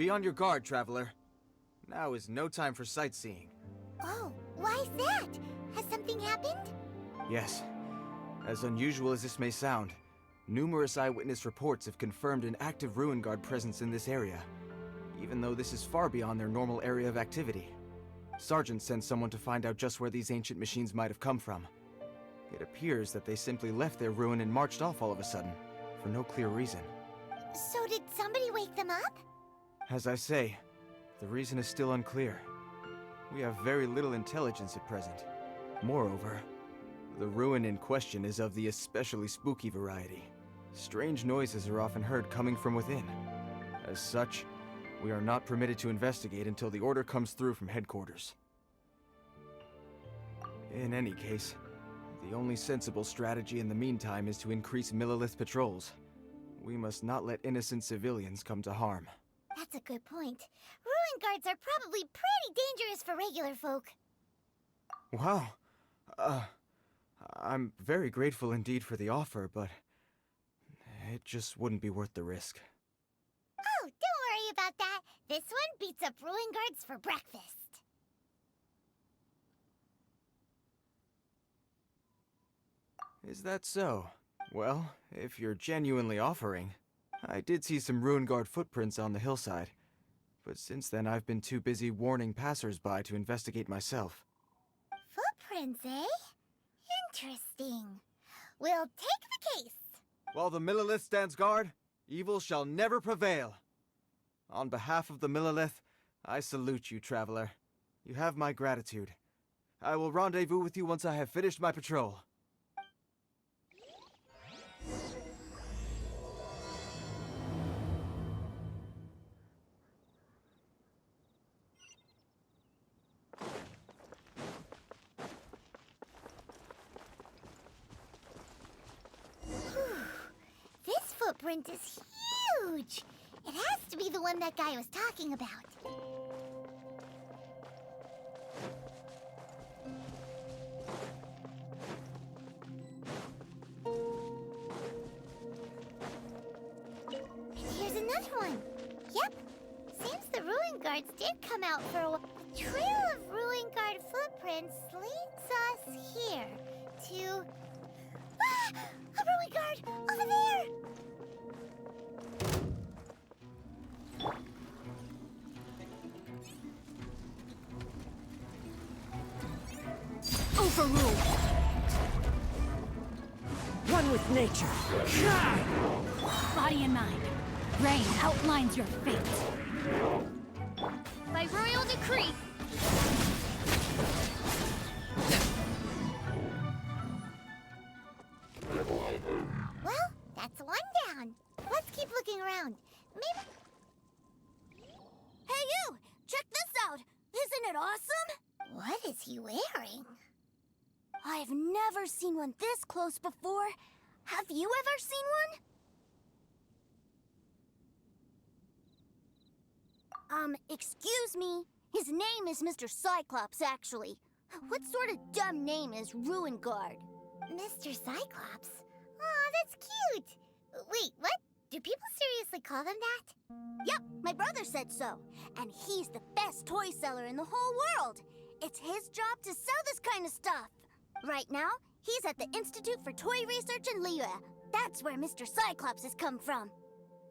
Be on your guard, traveler. Now is no time for sightseeing. Oh, why's that? Has something happened? Yes. As unusual as this may sound, numerous eyewitness reports have confirmed an active Ruin Guard presence in this area, even though this is far beyond their normal area of activity. Sergeant sent someone to find out just where these ancient machines might have come from. It appears that they simply left their ruin and marched off all of a sudden, for no clear reason. So did somebody wake them up? As I say, the reason is still unclear. We have very little intelligence at present. Moreover, the ruin in question is of the especially spooky variety. Strange noises are often heard coming from within. As such, we are not permitted to investigate until the order comes through from headquarters. In any case, the only sensible strategy in the meantime is to increase Millilith patrols. We must not let innocent civilians come to harm. That's a good point. Ruin guards are probably pretty dangerous for regular folk. Wow. I'm very grateful indeed for the offer, but it just wouldn't be worth the risk. Oh, don't worry about that. This one beats up ruin guards for breakfast. Is that so? Well, if you're genuinely offering, I did see some Ruin Guard footprints on the hillside, but since then I've been too busy warning passers-by to investigate myself. Footprints, eh? Interesting. We'll take the case. While the Millilith stands guard, evil shall never prevail. On behalf of the Millilith, I salute you, traveler. You have my gratitude. I will rendezvous with you once I have finished my patrol. This footprint is huge. It has to be the one that guy was talking about. And here's another one. Yep. Seems the Ruin Guards did come out for a while. The trail of Ruin Guard footprints leads us here to... Ah! A Ruin Guard! Over there! Overruled! One with nature! Body and mind. Rain outlines your fate. By royal decree. Well, that's one down. Let's keep looking around. Maybe... Hey you! Check this out! Isn't it awesome? What is he wearing? I've never seen one this close before. Have you ever seen one? Excuse me. His name is Mr. Cyclops, actually. What sort of dumb name is Ruin Guard? Mr. Cyclops? Aw, that's cute. Wait, what? Do people seriously call them that? Yep, my brother said so. And he's the best toy seller in the whole world. It's his job to sell this kind of stuff. Right now, he's at the Institute for Toy Research in Liyue. That's where Mr. Cyclops has come from.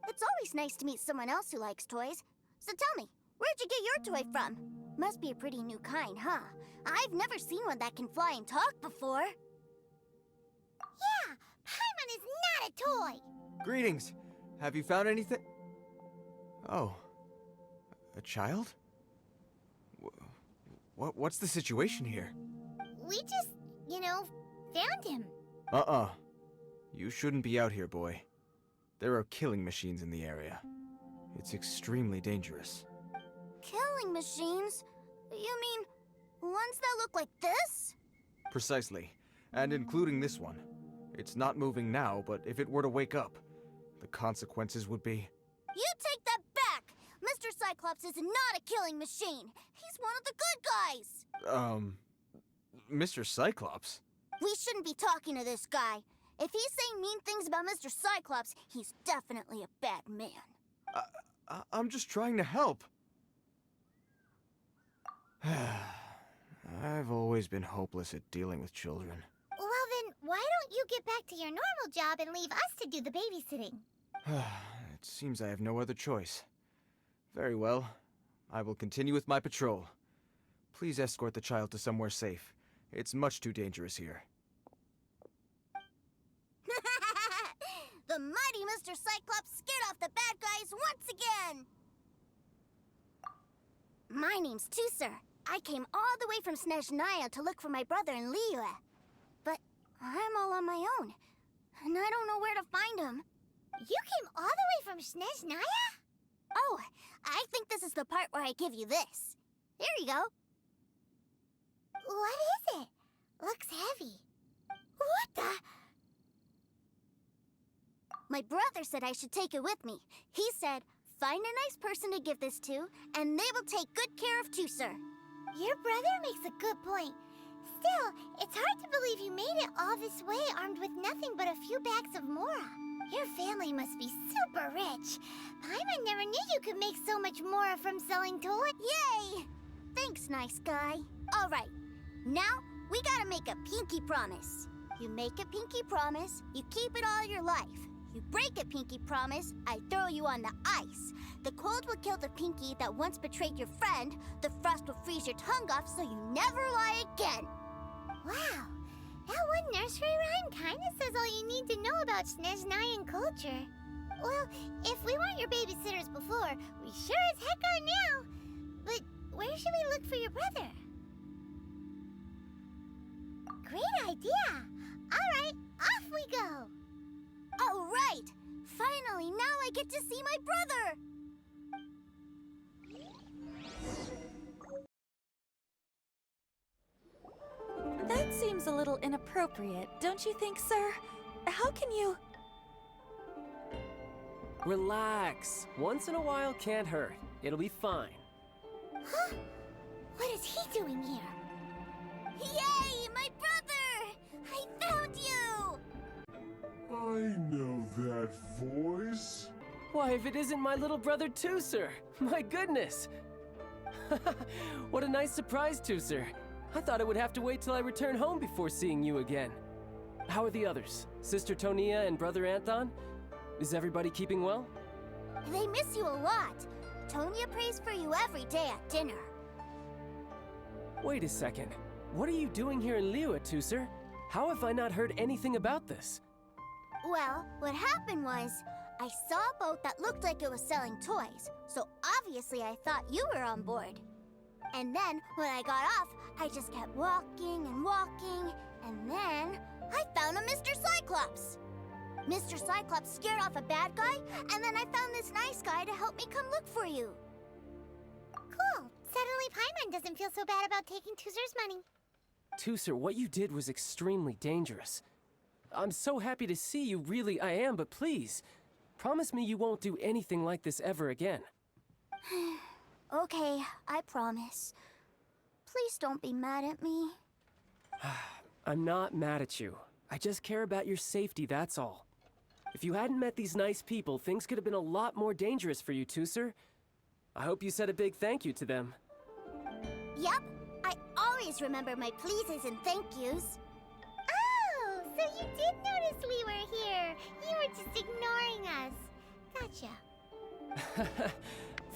It's always nice to meet someone else who likes toys. So tell me, where'd you get your toy from? Must be a pretty new kind, huh? I've never seen one that can fly and talk before. Yeah, Paimon is not a toy. Greetings. Have you found anything? Oh. A child? What's the situation here? We just, found him. You shouldn't be out here, boy. There are killing machines in the area. It's extremely dangerous. Killing machines? You mean ones that look like this? Precisely. And including this one. It's not moving now, but if it were to wake up, the consequences would be... You take that back! Mr. Cyclops is not a killing machine. He's one of the good guys. Mr. Cyclops? We shouldn't be talking to this guy. If he's saying mean things about Mr. Cyclops, he's definitely a bad man. I'm just trying to help. I've always been hopeless at dealing with children. Well then, why don't you get back to your normal job and leave us to do the babysitting? It seems I have no other choice. Very well. I will continue with my patrol. Please escort the child to somewhere safe. It's much too dangerous here. The mighty Mr. Cyclops scared off the bad guys once again! My name's Teucer. I came all the way from Snezhnaya to look for my brother in Liyue. But I'm all on my own, and I don't know where to find him. You came all the way from Snezhnaya? Oh, I think this is the part where I give you this. Here you go. What is it? Looks heavy. What the? My brother said I should take it with me. He said, find a nice person to give this to, and they will take good care of Teucer. Your brother makes a good point. Still, it's hard to believe you made it all this way armed with nothing but a few bags of mora. Your family must be super rich. Paimon never knew you could make so much mora from selling toys. Yay! Thanks, nice guy. All right, now we gotta make a pinky promise. You make a pinky promise, you keep it all your life. You break a pinky promise, I throw you on the ice. The cold will kill the pinky that once betrayed your friend. The frost will freeze your tongue off so you never lie again. Wow, that one nursery rhyme kinda says all you need to know about Snezhnayan culture. Well, if we weren't your babysitters before, we sure as heck are now. But where should we look for your brother? Great idea! Alright, off we go! All right! Finally, now I get to see my brother! That seems a little inappropriate, don't you think, sir? How can you... Relax. Once in a while can't hurt. It'll be fine. Huh? What is he doing here? Yay, my brother! I found you! I know that voice. Why, if it isn't my little brother Teucer! My goodness! What a nice surprise, Teucer. I thought I would have to wait till I return home before seeing you again. How are the others? Sister Tonia and Brother Anthon? Is everybody keeping well? They miss you a lot. Tonia prays for you every day at dinner. Wait a second. What are you doing here in Liyue, Teucer? How have I not heard anything about this? Well, what happened was, I saw a boat that looked like it was selling toys, so obviously I thought you were on board. And then, when I got off, I just kept walking and walking, and then I found a Mr. Cyclops. Mr. Cyclops scared off a bad guy, and then I found this nice guy to help me come look for you. Cool. Suddenly Paimon doesn't feel so bad about taking Teuzer's money. Teucer, what you did was extremely dangerous. I'm so happy to see you, really I am, but please, promise me you won't do anything like this ever again. Okay, I promise. Please don't be mad at me. I'm not mad at you. I just care about your safety, that's all. If you hadn't met these nice people, things could have been a lot more dangerous for you, Teucer. I hope you said a big thank you to them. Yep, I always remember my pleases and thank yous. Oh, so you did notice we were here. You were just ignoring us. Gotcha.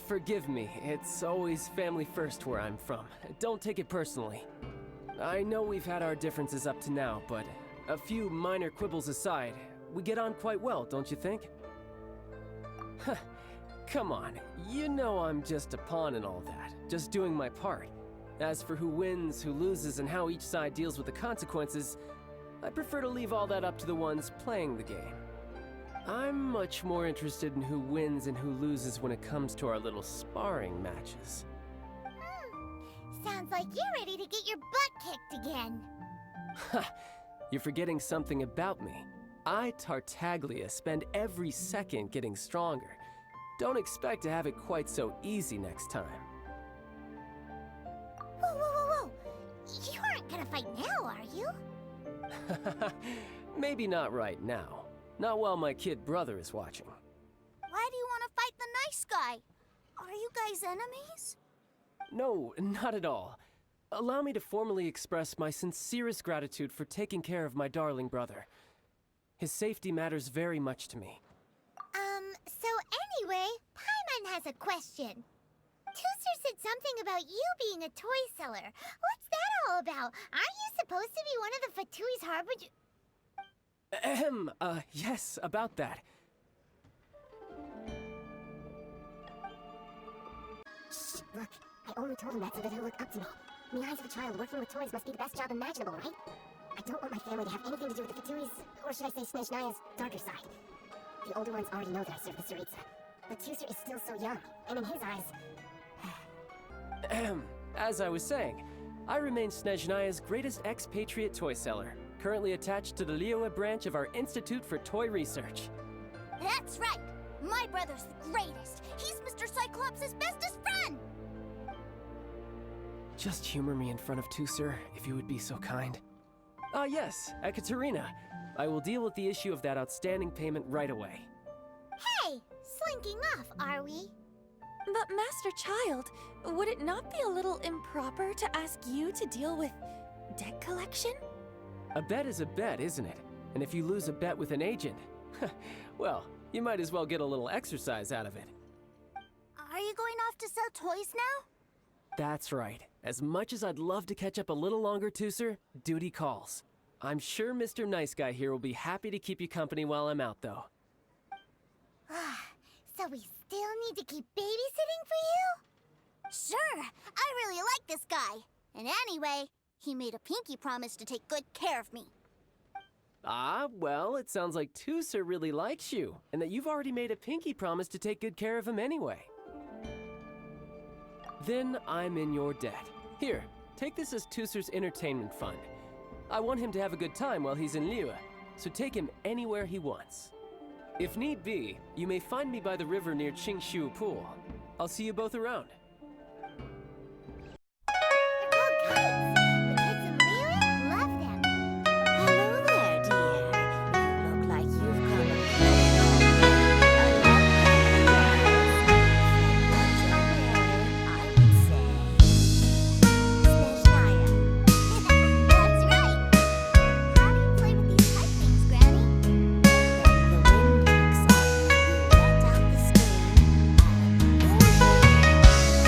Forgive me, it's always family first where I'm from. Don't take it personally. I know we've had our differences up to now, but a few minor quibbles aside, we get on quite well, don't you think? Come on, you know I'm just a pawn and all that, just doing my part. As for who wins, who loses, and how each side deals with the consequences, I prefer to leave all that up to the ones playing the game. I'm much more interested in who wins and who loses when it comes to our little sparring matches. Sounds like you're ready to get your butt kicked again. Ha! You're forgetting something about me. I, Tartaglia, spend every second getting stronger. Don't expect to have it quite so easy next time. Whoa, whoa, whoa, whoa! You aren't gonna fight now, are you? Maybe not right now. Not while my kid brother is watching. Why do you want to fight the nice guy. Are you guys enemies? No, not at all. Allow me to formally express my sincerest gratitude for taking care of my darling brother. His safety matters very much to me. So anyway, Paimon has a question. Teucer said something about you being a toy seller. What's that all about? Aren't you supposed to be one of the Fatui's harbinger? Yes, about that. Shh, look. I only told him that so that he'll look up to me. In the eyes of a child, working with toys must be the best job imaginable, right? I don't want my family to have anything to do with the Fatui's, or should I say Snezhnaya's, darker side. The older ones already know that I serve the Tsaritsa. But Teucer is still so young, and in his eyes... As I was saying, I remain Snezhnaya's greatest expatriate toy seller, currently attached to the Liyue branch of our Institute for Toy Research. That's right! My brother's the greatest! He's Mr. Cyclops' bestest friend! Just humor me in front of Teucer, if you would be so kind. Yes, Ekaterina. I will deal with the issue of that outstanding payment right away. Hey, slinking off, are we? But Master Childe, would it not be a little improper to ask you to deal with debt collection? A bet is a bet, isn't it? And if you lose a bet with an agent, well, you might as well get a little exercise out of it. Are you going off to sell toys now? That's right. As much as I'd love to catch up a little longer, Teucer, duty calls. I'm sure Mr. Nice Guy here will be happy to keep you company while I'm out, though. So we still need to keep babysitting for you? Sure! I really like this guy. And anyway, he made a pinky promise to take good care of me. Ah, well, it sounds like Teucer really likes you, and that you've already made a pinky promise to take good care of him anyway. Then I'm in your debt. Here, take this as Teucer's entertainment fund. I want him to have a good time while he's in Liyue, so take him anywhere he wants. If need be, you may find me by the river near Qingshu Pool. I'll see you both around. They're called kites. The kids in Liyue love them. Hello there, dear. You look like you've come I would say... Snezhnaya. That's right! How do you play with these kite things, Granny? When the wind picks up, you let out the steam, and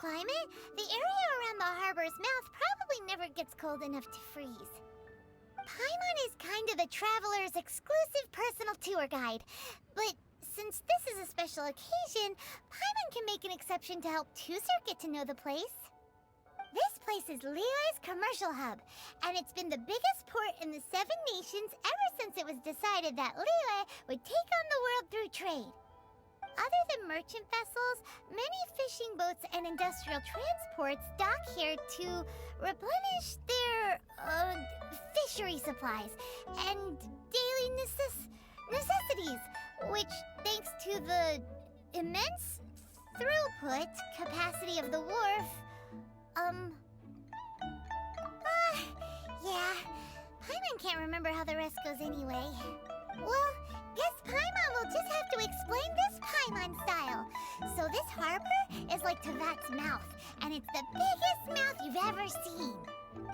climate, the area around the harbor's mouth probably never gets cold enough to freeze. Paimon is kind of the traveler's exclusive personal tour guide, but since this is a special occasion, Paimon can make an exception to help Teucer get to know the place. This place is Liyue's commercial hub, and it's been the biggest port in the Seven Nations ever since it was decided that Liyue would take on the world through trade. Other than merchant vessels, many fishing boats and industrial transports dock here to replenish their, fishery supplies and daily necessities, which, thanks to the immense throughput capacity of the wharf, yeah. Paimon can't remember how the rest goes anyway. Well, guess Paimon will just have to explain this Paimon style. So this harbor is like Tevat's mouth, and it's the biggest mouth you've ever seen.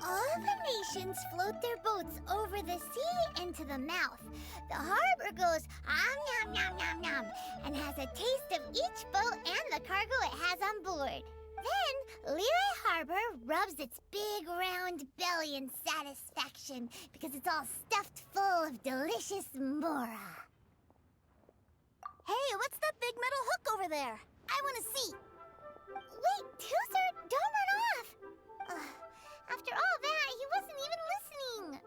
All the nations float their boats over the sea into the mouth. The harbor goes nom nom nom nom and has a taste of each boat and the cargo it has on board. Then, Liyue Harbor rubs its big round belly in satisfaction because it's all stuffed full of delicious mora. Hey, what's that big metal hook over there? I want to see. Wait, Teucer, don't run off! After all that, he wasn't even listening.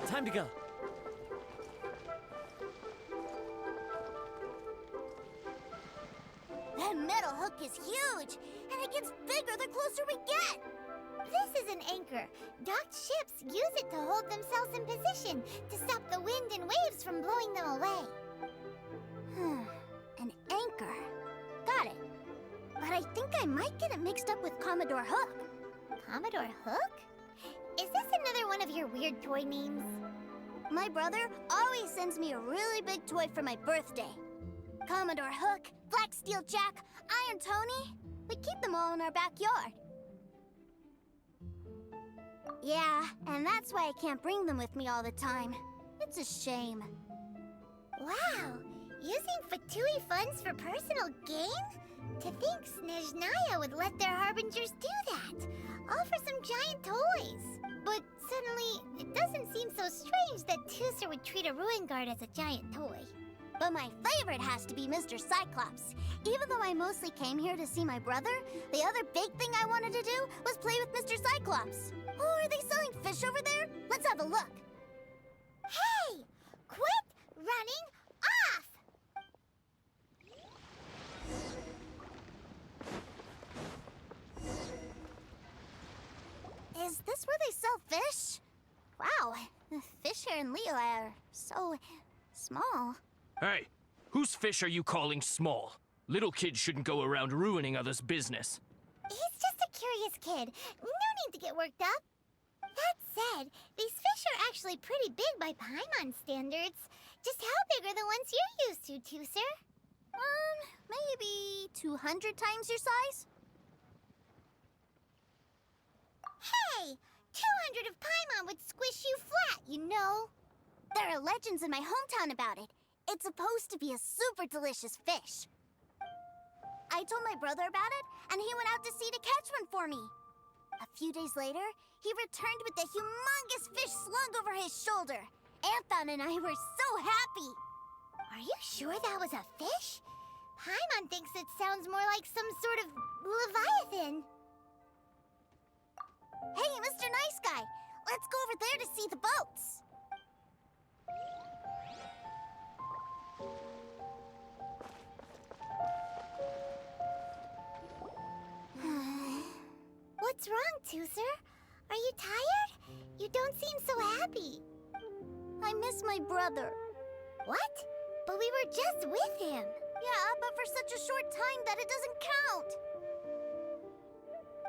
Time to go. That metal hook is huge, and it gets bigger the closer we get. This is an anchor. Docked ships use it to hold themselves in position to stop the wind and waves from blowing them away. An anchor. Got it. But I think I might get it mixed up with Commodore Hook. Commodore Hook? Is this another one of your weird toy names? My brother always sends me a really big toy for my birthday. Commodore Hook, Black Steel Jack, Iron Tony. We keep them all in our backyard. Yeah, and that's why I can't bring them with me all the time. It's a shame. Wow! Using Fatui funds for personal gain? To think Snezhnaya would let their harbingers do that! All for some giant toys! But suddenly, it doesn't seem so strange that Teucer would treat a ruin guard as a giant toy. But my favorite has to be Mr. Cyclops. Even though I mostly came here to see my brother, the other big thing I wanted to do was play with Mr. Cyclops. Oh, are they selling fish over there? Let's have a look. Hey! Quit running off! Is this where they sell fish? Wow, the fish here in Liyue are so small. Hey, whose fish are you calling small? Little kids shouldn't go around ruining others' business. He's just a curious kid. No need to get worked up. That said, these fish are actually pretty big by Paimon standards. Just how big are the ones you're used to, Teucer? Maybe 200 times your size? Hey! 200 of Paimon would squish you flat, you know. There are legends in my hometown about it. It's supposed to be a super delicious fish. I told my brother about it, and he went out to sea to catch one for me. A few days later, he returned with a humongous fish slung over his shoulder. Anthon and I were so happy. Are you sure that was a fish? Paimon thinks it sounds more like some sort of leviathan. Hey, Mr. Nice Guy, let's go over there to see the boats. What's wrong, Teucer? Are you tired? You don't seem so happy. I miss my brother. What? But we were just with him. Yeah, but for such a short time that it doesn't count.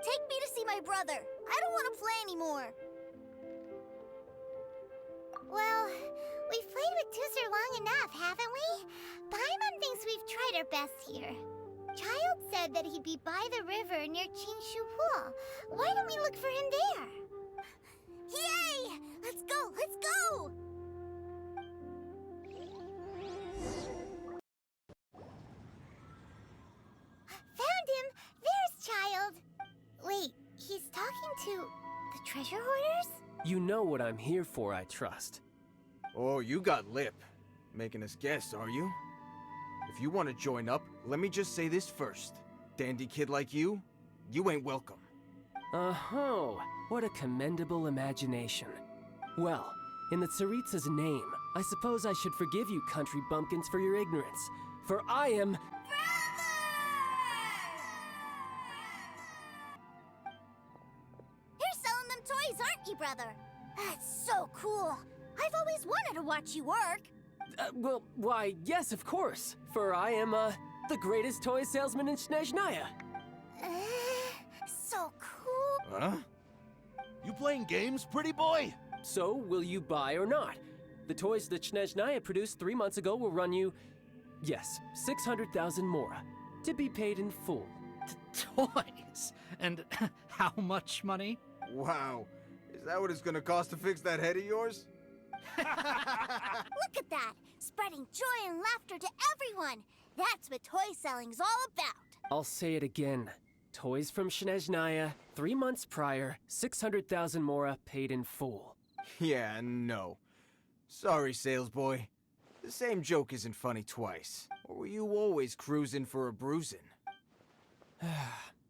Take me to see my brother. I don't want to play anymore. Well, we've played with Teucer long enough, haven't we? Paimon thinks we've tried our best here. Childe said that he'd be by the river near Qingshu Pool. Why don't we look for him there? Yay! Let's go! Let's go! treasure hoarders? You know what I'm here for, I trust. Oh, you got lip. Making us guess, are you? If you want to join up, let me just say this first. Dandy kid like you ain't welcome. Oh, what a commendable imagination. Well, in the Tsaritsa's name, I suppose I should forgive you country bumpkins for your ignorance, for I am... You're selling them toys, aren't you, brother? That's so cool. I've always wanted to watch you work. Well, why, yes, of course. For I am, the greatest toy salesman in Snezhnaya. So cool. Huh? You playing games, pretty boy? So, will you buy or not? The toys that Snezhnaya produced 3 months ago will run you, yes, 600,000 mora, to be paid in full. Toys? And how much money? Wow. Is that what it's gonna cost to fix that head of yours? Look at that! Spreading joy and laughter to everyone! That's what toy selling's all about! I'll say it again. Toys from Snezhnaya, 3 months prior, 600,000 mora paid in full. Yeah, no. Sorry, sales boy. The same joke isn't funny twice. Or were you always cruising for a bruising?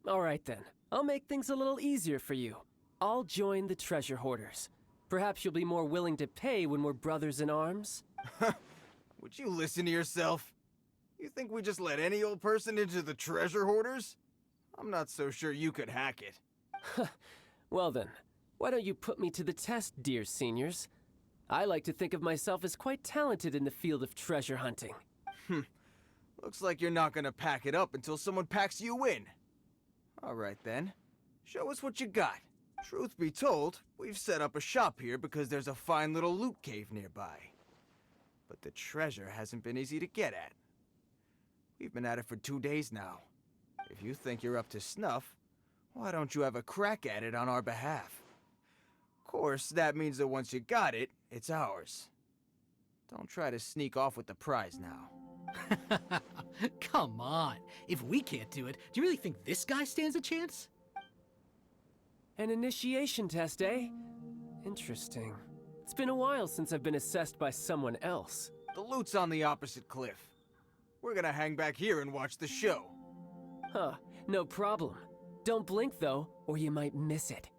All right then. I'll make things a little easier for you. I'll join the treasure hoarders. Perhaps you'll be more willing to pay when we're brothers in arms? Would you listen to yourself? You think we just let any old person into the treasure hoarders? I'm not so sure you could hack it. Well then, why don't you put me to the test, dear seniors? I like to think of myself as quite talented in the field of treasure hunting. Looks like you're not gonna pack it up until someone packs you in. All right then. Show us what you got. Truth be told, we've set up a shop here because there's a fine little loot cave nearby. But the treasure hasn't been easy to get at. We've been at it for 2 days now. If you think you're up to snuff, why don't you have a crack at it on our behalf? Of course, that means that once you got it, it's ours. Don't try to sneak off with the prize now. Come on. If we can't do it, do you really think this guy stands a chance? An initiation test, eh? Interesting. It's been a while since I've been assessed by someone else. The loot's on the opposite cliff. We're gonna hang back here and watch the show. Huh, no problem. Don't blink though, or you might miss it.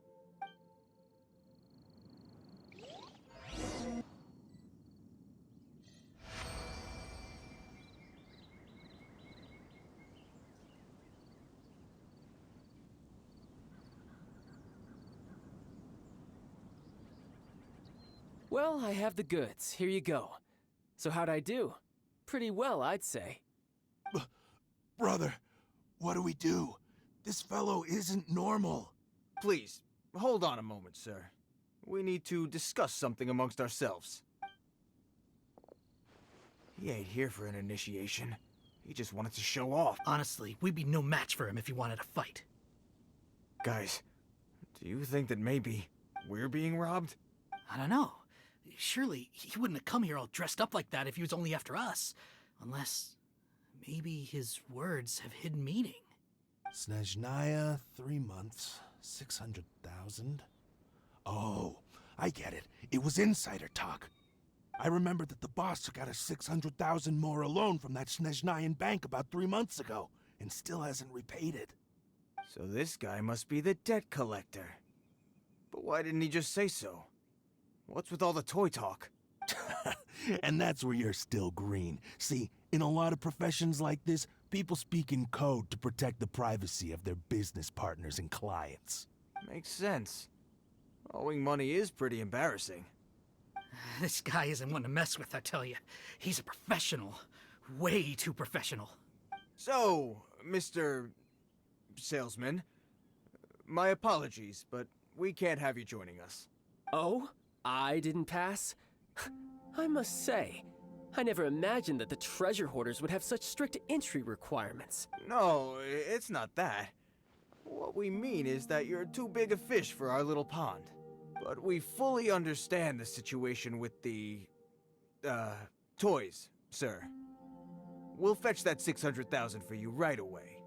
Well, I have the goods. Here you go. So how'd I do? Pretty well, I'd say. Brother, what do we do? This fellow isn't normal. Please, hold on a moment, sir. We need to discuss something amongst ourselves. He ain't here for an initiation. He just wanted to show off. Honestly, we'd be no match for him if he wanted to fight. Guys, do you think that maybe we're being robbed? I don't know. Surely he wouldn't have come here all dressed up like that if he was only after us. Unless maybe his words have hidden meaning. Snezhnaya, 3 months, 600,000. Oh, I get it. It was insider talk. I remember that the boss took out a 600,000 more loan from that Snezhnayan bank about 3 months ago, and still hasn't repaid it. So this guy must be the debt collector. But why didn't he just say so? What's with all the toy talk? And that's where you're still green. See, in a lot of professions like this, people speak in code to protect the privacy of their business partners and clients. Makes sense. Owing money is pretty embarrassing. This guy isn't one to mess with, I tell you. He's a professional. Way too professional. So, Mr. Salesman, my apologies, but we can't have you joining us. Oh? I didn't pass? I must say, I never imagined that the treasure hoarders would have such strict entry requirements. No, it's not that. What we mean is that you're too big a fish for our little pond. But we fully understand the situation with the, toys, sir. We'll fetch that 600,000 for you right away.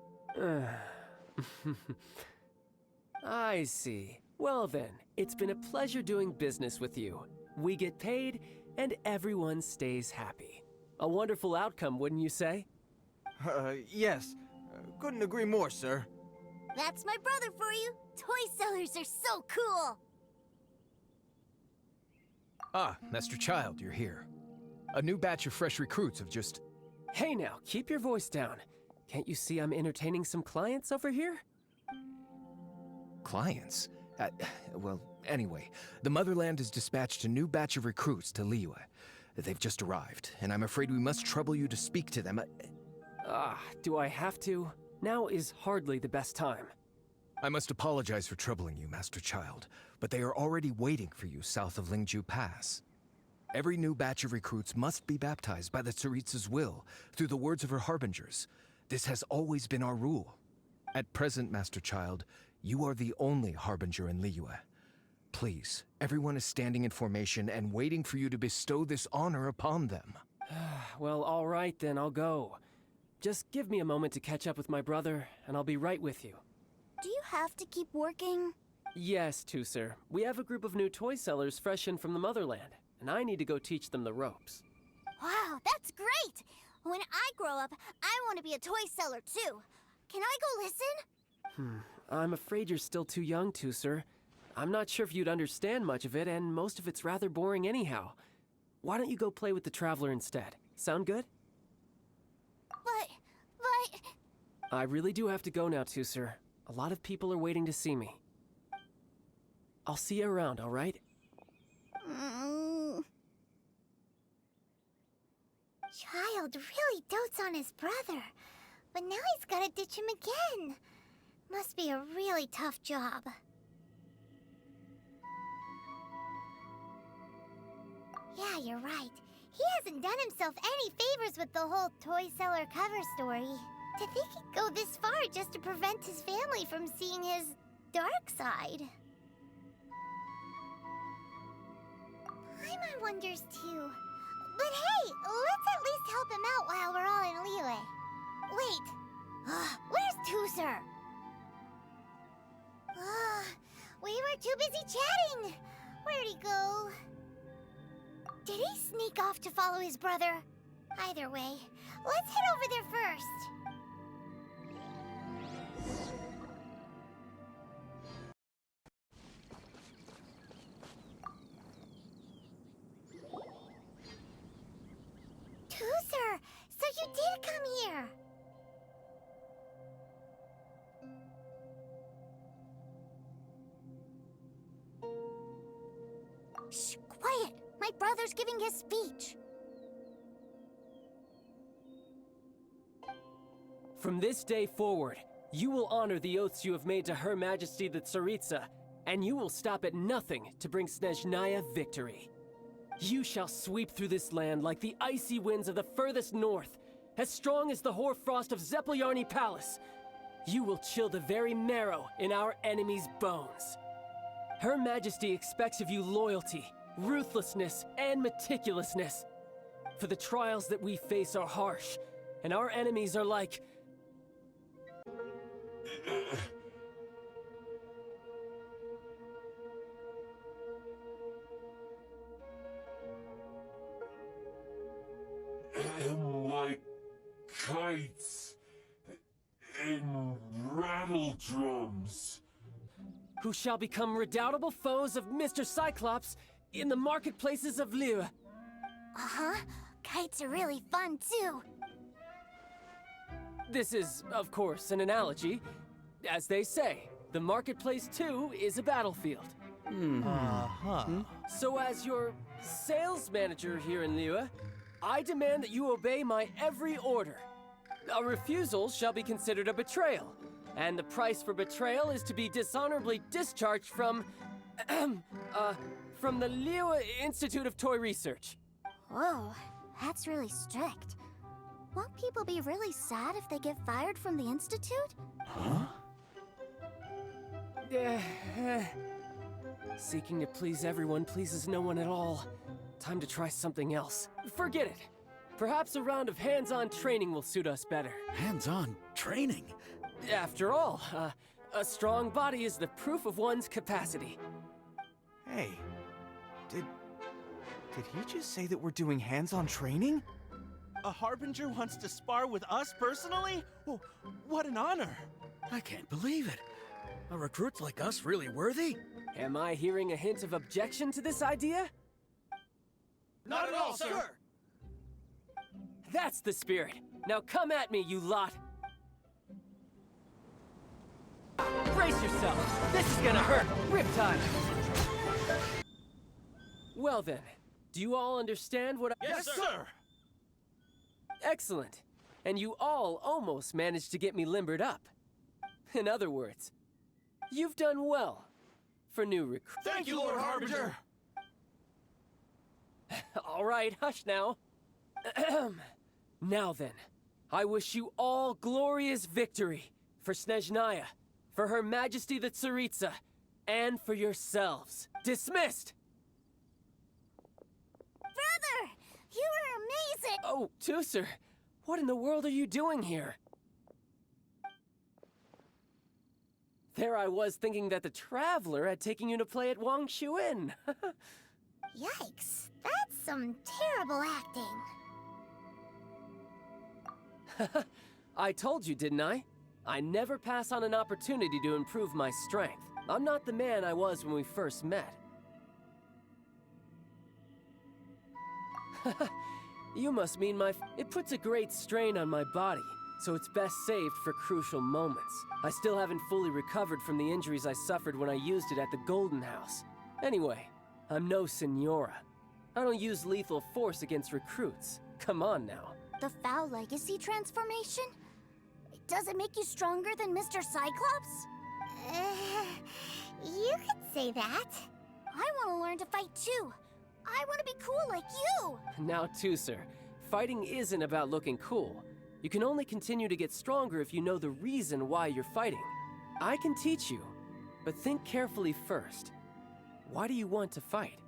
I see. Well then, it's been a pleasure doing business with you. We get paid, and everyone stays happy. A wonderful outcome, wouldn't you say? Yes. Couldn't agree more, sir. That's my brother for you. Toy sellers are so cool. Ah, Master Childe, you're here. A new batch of fresh recruits have just... Hey now, keep your voice down. Can't you see I'm entertaining some clients over here? Clients? Well, anyway, the Motherland has dispatched a new batch of recruits to Liyue. They've just arrived, and I'm afraid we must trouble you to speak to them. Do I have to? Now is hardly the best time. I must apologize for troubling you, Master Childe, but they are already waiting for you south of Lingju Pass. Every new batch of recruits must be baptized by the Tsaritsa's will, through the words of her harbingers. This has always been our rule. At present, Master Childe, you are the only harbinger in Liyue. Please, everyone is standing in formation and waiting for you to bestow this honor upon them. Well, all right then, I'll go. Just give me a moment to catch up with my brother, and I'll be right with you. Do you have to keep working? Yes, Teucer. We have a group of new toy sellers fresh in from the Motherland, and I need to go teach them the ropes. Wow, that's great! When I grow up, I want to be a toy seller too. Can I go listen? I'm afraid you're still too young, Teucer. I'm not sure if you'd understand much of it, and most of it's rather boring anyhow. Why don't you go play with the Traveler instead? Sound good? But... I really do have to go now, Teucer. A lot of people are waiting to see me. I'll see you around, all right? Childe really dotes on his brother, but now he's gotta ditch him again. Must be a really tough job. Yeah, you're right. He hasn't done himself any favors with the whole toy seller cover story. To think he'd go this far just to prevent his family from seeing his dark side. Paimon wonders too. But hey, let's at least help him out while we're all in Liyue. Wait, where's Teucer? We were too busy chatting. Where'd he go? Did he sneak off to follow his brother? Either way, let's head over there first. Teucer, so you did come here. Shh, quiet. My brother's giving his speech. From this day forward, you will honor the oaths you have made to Her Majesty the Tsaritsa, and you will stop at nothing to bring Snezhnaya victory. You shall sweep through this land like the icy winds of the furthest north, as strong as the hoarfrost of Zeppeljärni Palace. You will chill the very marrow in our enemies' bones. Her Majesty expects of you loyalty, ruthlessness, and meticulousness. For the trials that we face are harsh, and our enemies are like... And like kites and rattle drums. who shall become redoubtable foes of Mr. Cyclops in the marketplaces of Liyue. Uh-huh. Kites are really fun, too. This is, of course, an analogy. As they say, the marketplace, too, is a battlefield. So as your sales manager here in Liyue, I demand that you obey my every order. A refusal shall be considered a betrayal, and the price for betrayal is to be dishonorably discharged from the Liyue Institute of Toy Research. Whoa, that's really strict. Won't people be really sad if they get fired from the Institute? Seeking to please everyone pleases no one at all. Time to try something else. Forget it. Perhaps a round of hands-on training will suit us better. Hands-on training? After all, A strong body is the proof of one's capacity. Hey, did he just say that we're doing hands-on training? A Harbinger wants to spar with us personally? Oh, what an honor! I can't believe it. Are recruits like us really worthy? Am I hearing a hint of objection to this idea? Not at all, sir! That's the spirit. Now come at me, you lot! Brace yourself! This is gonna hurt! Rip time! Well then, do you all understand what Yes, sir! Excellent. And you all almost managed to get me limbered up. In other words, you've done well for new recruits. Thank you, Lord Harbinger! All right, hush now. Now then, I wish you all glorious victory for Snezhnaya, for Her Majesty the Tsaritsa, and for yourselves. Dismissed! Brother! You were amazing! Oh, Teucer, what in the world are you doing here? There I was thinking that the Traveler had taken you to play at Wang Shuin. Yikes, that's some terrible acting. I told you, didn't I? I never pass on an opportunity to improve my strength. I'm not the man I was when we first met. You must mean it puts a great strain on my body, so it's best saved for crucial moments. I still haven't fully recovered from the injuries I suffered when I used it at the Golden House. Anyway, I'm no Senora. I don't use lethal force against recruits. Come on now. The Foul Legacy transformation? Does it make you stronger than Mr. Cyclops? You could say that. I want to learn to fight too. I want to be cool like you. Now, Teucer, fighting isn't about looking cool. You can only continue to get stronger if you know the reason why you're fighting. I can teach you, but think carefully first. Why do you want to fight?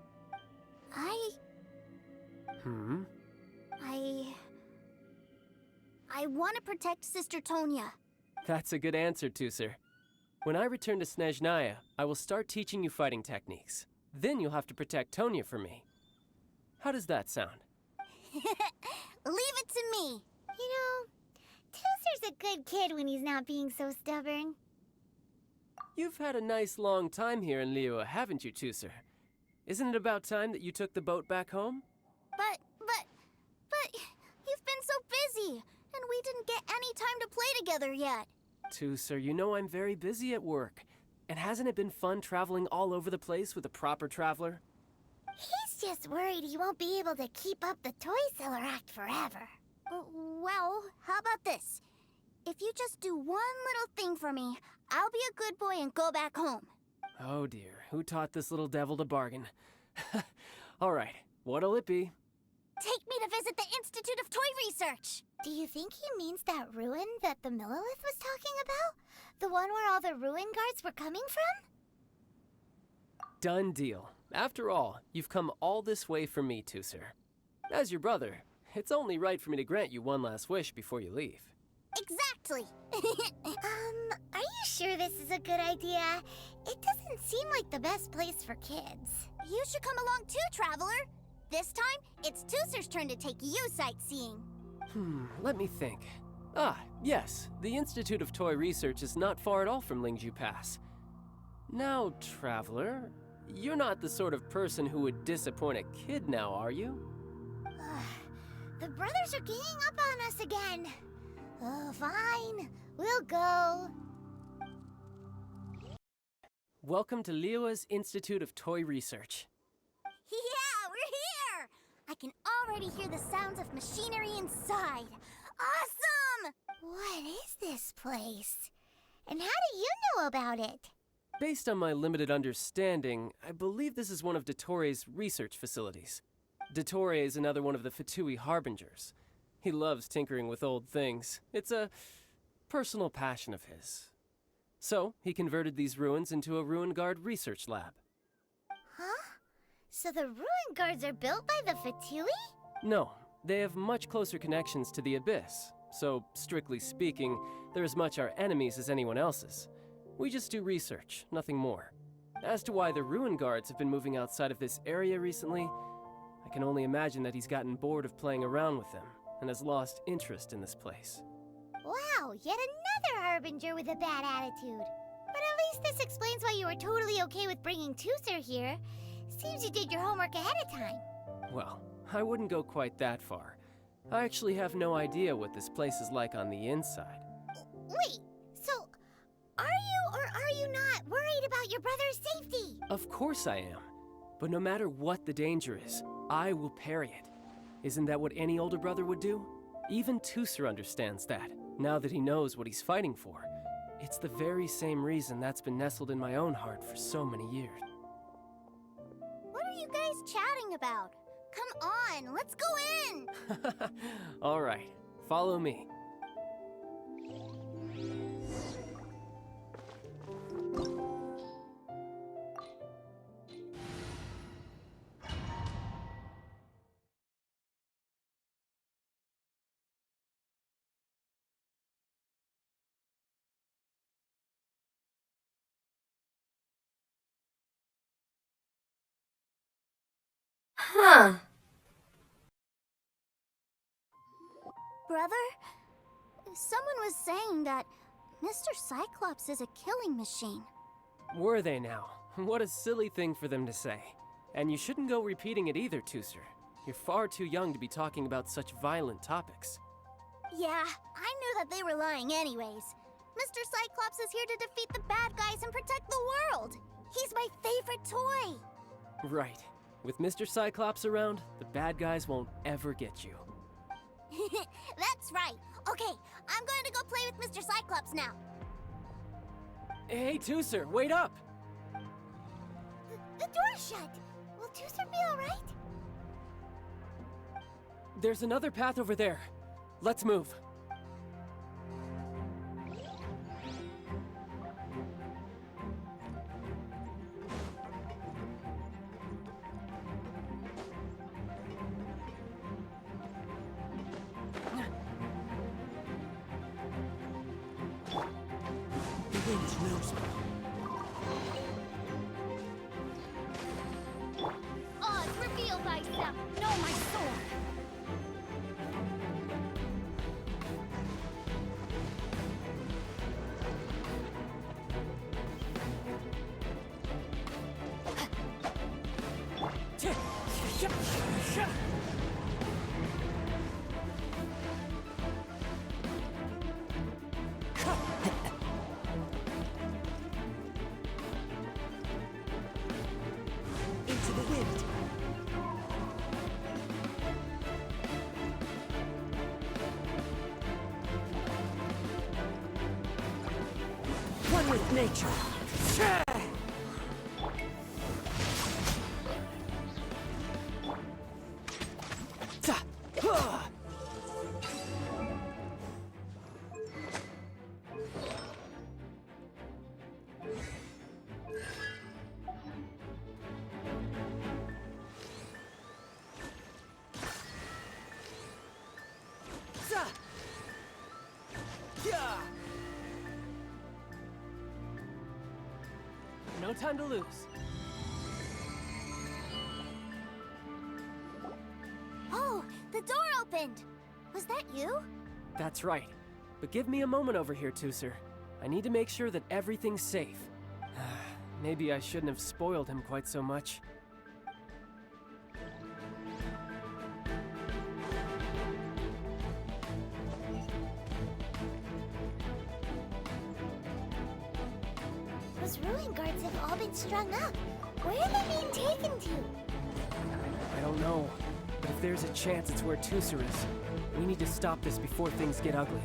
I want to protect Sister Tonya. That's a good answer, Teucer. When I return to Snezhnaya, I will start teaching you fighting techniques. Then you'll have to protect Tonya for me. How does that sound? Leave it to me. You know, Teucer's a good kid when he's not being so stubborn. You've had a nice long time here in Liyue, haven't you, Teucer? Isn't it about time that you took the boat back home? But you've been so busy, and we didn't get any time to play together yet. Teucer, you know I'm very busy at work. And hasn't it been fun traveling all over the place with a proper traveler? He's just worried he won't be able to keep up the toy seller act forever. Well, how about this? If you just do one little thing for me, I'll be a good boy and go back home. Oh dear, who taught this little devil to bargain? All right, what'll it be? Take me to visit the Institute of Toy Research. Do you think he means that ruin that the Millilith was talking about? The one where all the ruin guards were coming from? Done deal. After all, you've come all this way for me, Teucer. As your brother, it's only right for me to grant you one last wish before you leave. Exactly. Are you sure this is a good idea? It doesn't seem like the best place for kids. You should come along too, Traveler. This time, it's Teucer's turn to take you sightseeing. Let me think. Ah, yes, the Institute of Toy Research is not far at all from Lingju Pass. Now, Traveler, you're not the sort of person who would disappoint a kid now, are you? The brothers are ganging up on us again. Oh, fine. We'll go. Welcome to Liyue's Institute of Toy Research. Yeah, we're here! I can already hear the sounds of machinery inside. Awesome! What is this place? And how do you know about it? Based on my limited understanding, I believe this is one of Dottoro's research facilities. Dottore is another one of the Fatui Harbingers. He loves tinkering with old things. It's a personal passion of his. So, he converted these ruins into a Ruin Guard research lab. Huh? So the Ruin Guards are built by the Fatui? No, they have much closer connections to the Abyss. So, strictly speaking, they're as much our enemies as anyone else's. We just do research, nothing more. As to why the Ruin Guards have been moving outside of this area recently, I can only imagine that he's gotten bored of playing around with them and has lost interest in this place. Wow, yet another harbinger with a bad attitude. But at least this explains why you were totally okay with bringing Teucer here. Seems you did your homework ahead of time. Well, I wouldn't go quite that far. I actually have no idea what this place is like on the inside. Wait, so are you or are you not worried about your brother's safety? Of course I am. But no matter what the danger is, I will parry it. Isn't that what any older brother would do? Even Teucer understands that, now that he knows what he's fighting for. It's the very same reason that's been nestled in my own heart for so many years. What are you guys chatting about? Come on, let's go in! All right, follow me. Huh. Brother, someone was saying that Mr. Cyclops is a killing machine. Were they now? What a silly thing for them to say. And you shouldn't go repeating it either, Teucer. You're far too young to be talking about such violent topics. Yeah, I knew that they were lying anyways. Mr. Cyclops is here to defeat the bad guys and protect the world. He's my favorite toy. Right. With Mr. Cyclops around, the bad guys won't ever get you. That's right. Okay, I'm going to go play with Mr. Cyclops now. Hey, Teucer, wait up! The door's shut. Will Teucer be alright? There's another path over there. Let's move. Oz, reveal thyself. Know my sword. Into the wind. One with nature. No time to lose. Oh, the door opened. Was that you? That's right. But give me a moment over here, Teucer. I need to make sure that everything's safe. Maybe I shouldn't have spoiled him quite so much. Those ruin guards have all been strung up. Where are they being taken to? I don't know, but if there's a chance it's where Teucer is, we need to stop this before things get ugly.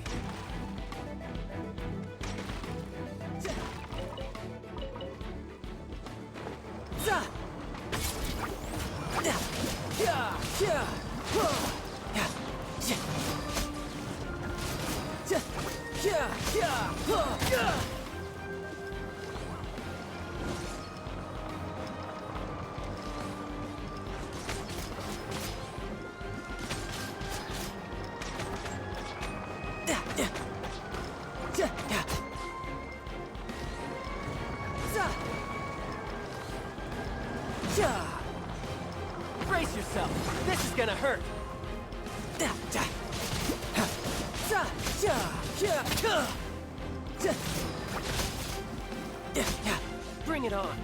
yourself. This is gonna hurt. Bring it on.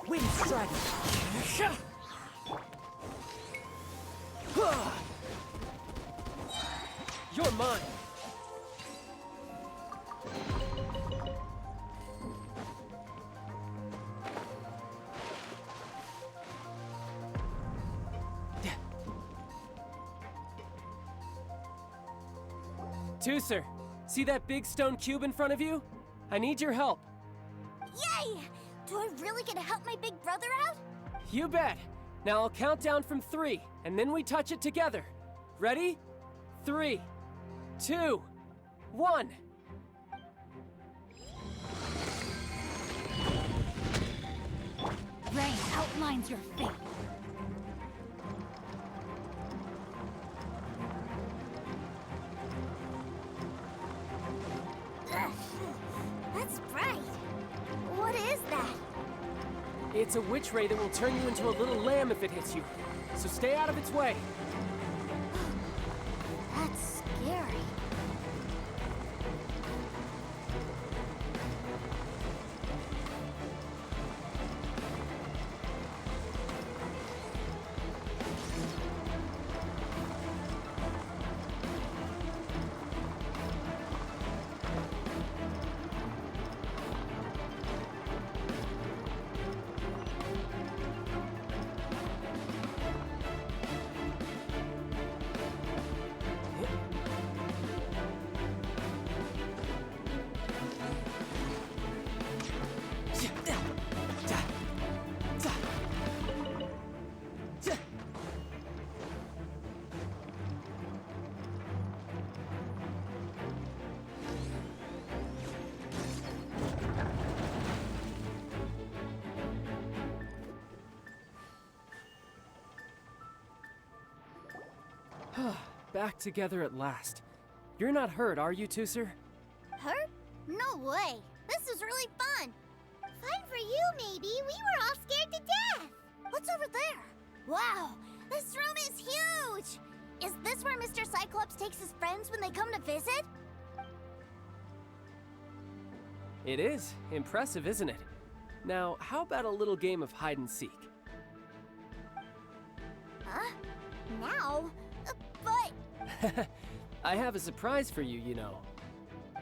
Wind strike. You're mine. Teucer, see that big stone cube in front of you? I need your help. Yay! Do I really get to help my big brother out? You bet. Now I'll count down from 3, and then we touch it together. Ready? 3, 2, 1. Rain outlines your fate. Ugh, that's bright. What is that? It's a witch ray that will turn you into a little lamb if it hits you. So stay out of its way. That's scary. Back together at last. You're not hurt, are you, Teucer? Hurt? No way. This is really fun. Fun for you, maybe. We were all scared to death. What's over there? Wow, this room is huge. Is this where Mr. Cyclops takes his friends when they come to visit? It is. Impressive, isn't it? Now, how about a little game of hide and seek? Huh? Now? But... I have a surprise for you, you know.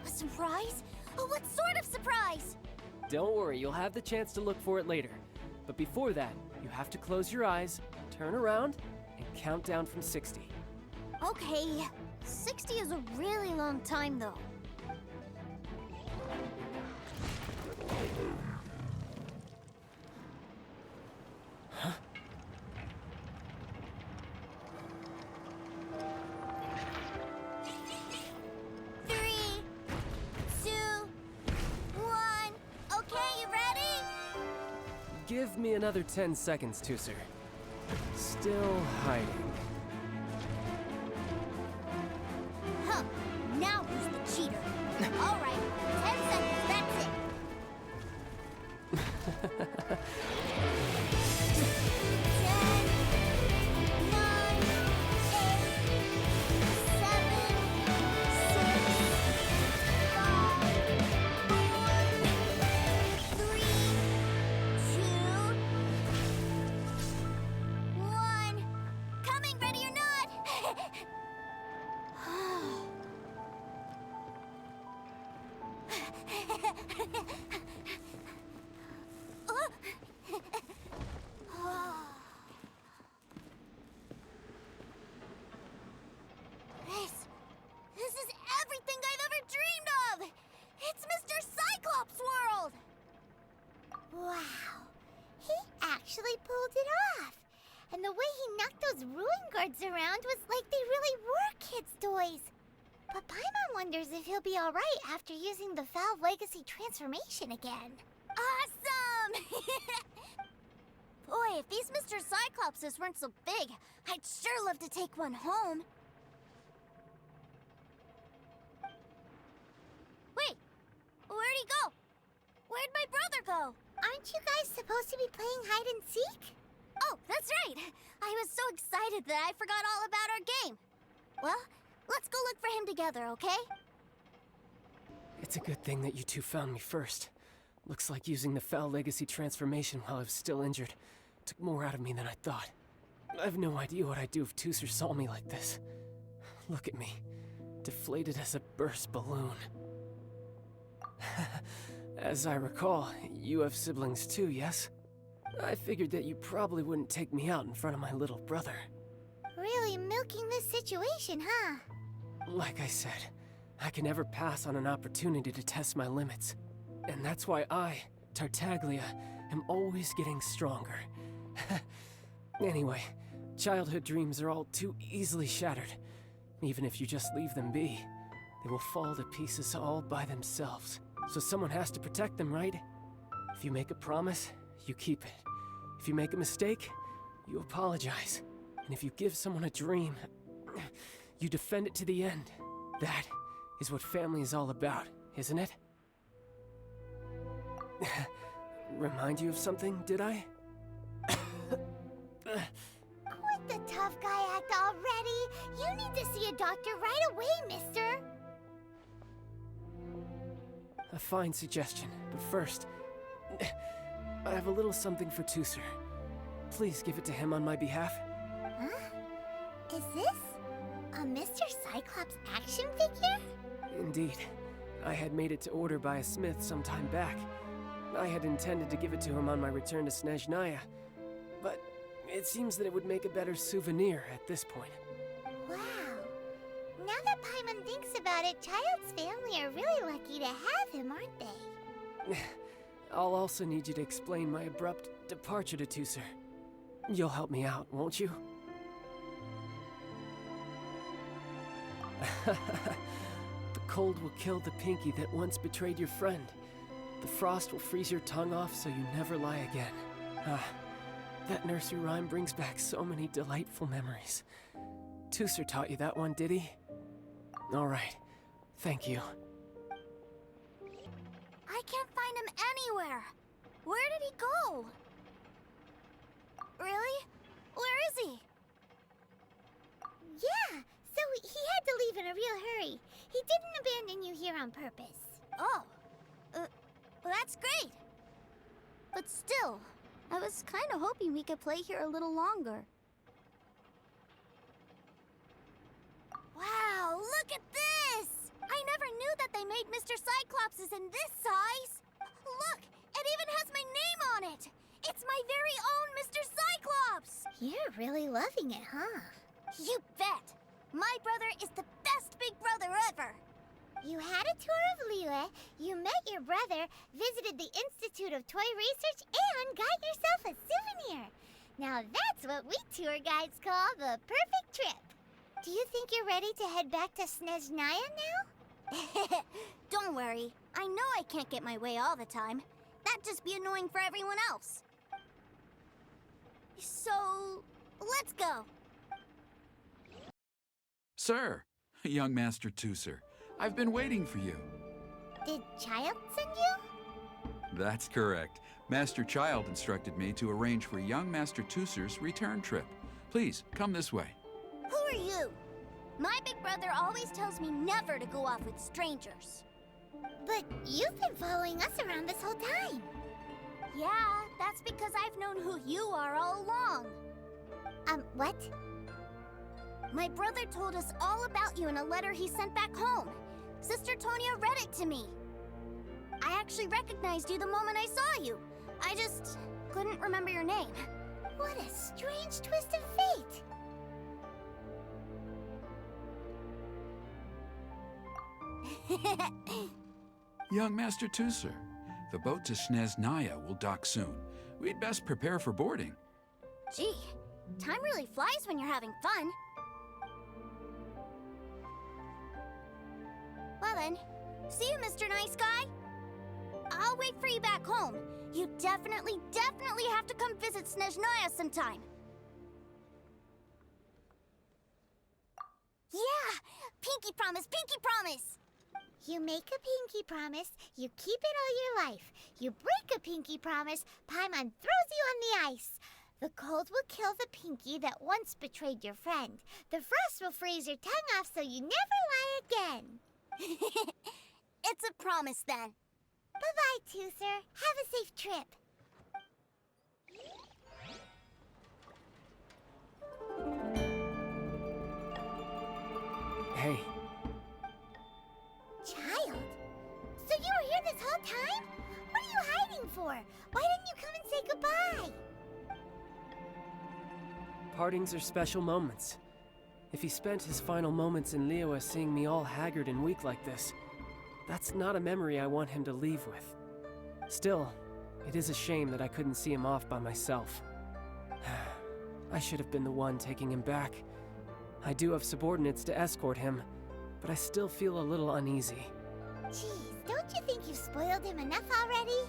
A surprise? Oh, what sort of surprise? Don't worry, you'll have the chance to look for it later. But before that, you have to close your eyes, turn around, and count down from 60. Okay, 60 is a really long time, though. Huh? Give me another 10 seconds, Teucer. Still hiding. Huh. Now who's the cheater? All right, 10 seconds, that's it. 10, 9, 8, 7, 6, 5, 4, 3, 2, 1. Coming, ready or not? And the way he knocked those ruin guards around was like they really were kids' toys. But Paimon wonders if he'll be alright after using the Valve Legacy transformation again. Awesome! Boy, if these Mr. Cyclopses weren't so big, I'd sure love to take one home. Wait, where'd he go? Where'd my brother go? Aren't you guys supposed to be playing hide and seek? Oh, that's right. I was so excited that I forgot all about our game. Well, let's go look for him together, okay? It's a good thing that you two found me first. Looks like using the Foul Legacy transformation while I was still injured took more out of me than I thought. I have no idea what I'd do if Teucer saw me like this. Look at me, deflated as a burst balloon. As I recall, you have siblings too, yes? I figured that you probably wouldn't take me out in front of my little brother. Really milking this situation, huh? Like I said, I can never pass on an opportunity to test my limits. And that's why I, Tartaglia, am always getting stronger. Anyway, childhood dreams are all too easily shattered. Even if you just leave them be, they will fall to pieces all by themselves. So someone has to protect them, right? If you make a promise, you keep it. If you make a mistake, you apologize. And if you give someone a dream, you defend it to the end. That is what family is all about, isn't it? Remind you of something, did I? Quit the tough guy act already! You need to see a doctor right away, mister! A fine suggestion, but first, I have a little something for Teucer. Please give it to him on my behalf. Huh? Is this a Mr. Cyclops action figure? Indeed. I had made it to order by a smith some time back. I had intended to give it to him on my return to Snezhnaya, but it seems that it would make a better souvenir at this point. Wow. Now that Paimon thinks about it, Childe's family are really lucky to have him, aren't they? I'll also need you to explain my abrupt departure to Teucer. You'll help me out, won't you? The cold will kill the pinky that once betrayed your friend. The frost will freeze your tongue off so you never lie again. Ah, that nursery rhyme brings back so many delightful memories. Teucer taught you that one, did he? All right, thank you. I can't find him anywhere. Where did he go? Really? Where is he? Yeah, so he had to leave in a real hurry. He didn't abandon you here on purpose. Oh, well, that's great. But still, I was kind of hoping we could play here a little longer. Wow, look at this! I never knew that they made Mr. Cyclopses in this size. Look, it even has my name on it. It's my very own Mr. Cyclops! You're really loving it, huh? You bet! My brother is the best big brother ever! You had a tour of Liyue, you met your brother, visited the Institute of Toy Research, and got yourself a souvenir. Now that's what we tour guides call the perfect trip. Do you think you're ready to head back to Snezhnaya now? Don't worry. I know I can't get my way all the time. That'd just be annoying for everyone else. So, let's go. Sir, young Master Teucer, I've been waiting for you. Did Childe send you? That's correct. Master Childe instructed me to arrange for young Master Teucer's return trip. Please, come this way. Who are you? My big brother always tells me never to go off with strangers. But you've been following us around this whole time. Yeah, that's because I've known who you are all along. What? My brother told us all about you in a letter he sent back home. Sister Tonia read it to me. I actually recognized you the moment I saw you. I just couldn't remember your name. What a strange twist of fate. Young Master Teucer, the boat to Snezhnaya will dock soon. We'd best prepare for boarding. Gee, Time really flies when you're having fun. Well then, see you, Mr. Nice Guy. I'll wait for you back home. You definitely have to come visit Snezhnaya sometime. Yeah! Pinky promise, pinky promise! You make a pinky promise, you keep it all your life. You break a pinky promise, Paimon throws you on the ice. The cold will kill the pinky that once betrayed your friend. The frost will freeze your tongue off so you never lie again. It's a promise then. Bye-bye, Teucer. Have a safe trip. Hey. Child? So you were here this whole time? What are you hiding for? Why didn't you come and say goodbye? Partings are special moments. If he spent his final moments in Liyue seeing me all haggard and weak like this, that's not a memory I want him to leave with. Still, it is a shame that I couldn't see him off by myself. I should have been the one taking him back. I do have subordinates to escort him, but I still feel a little uneasy. Geez, don't you think you've spoiled him enough already?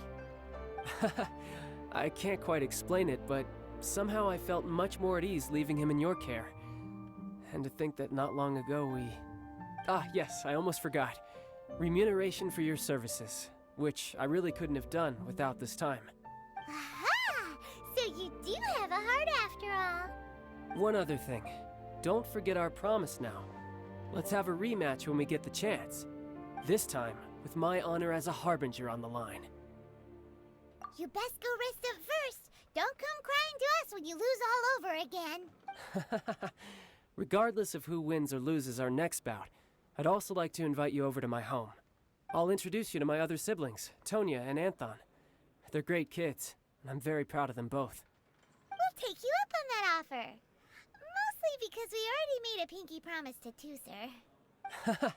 I can't quite explain it, but somehow I felt much more at ease leaving him in your care. And to think that not long ago we... Ah, yes, I almost forgot. Remuneration for your services, which I really couldn't have done without this time. Aha! So you do have a heart after all. One other thing. Don't forget our promise now. Let's have a rematch when we get the chance. This time, with my honor as a harbinger on the line. You best go rest up first. Don't come crying to us when you lose all over again. Regardless of who wins or loses our next bout, I'd also like to invite you over to my home. I'll introduce you to my other siblings, Tonya and Anthon. They're great kids, and I'm very proud of them both. We'll take you up on that offer. Mostly because we already made a pinky promise to Teucer.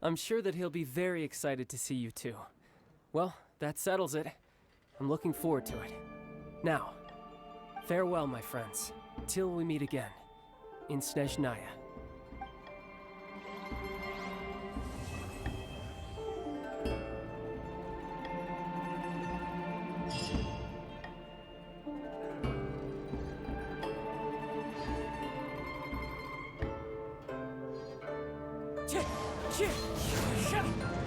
I'm sure that he'll be very excited to see you too. Well, that settles it. I'm looking forward to it. Now, farewell, my friends, till we meet again in Snezhnaya. Shut up!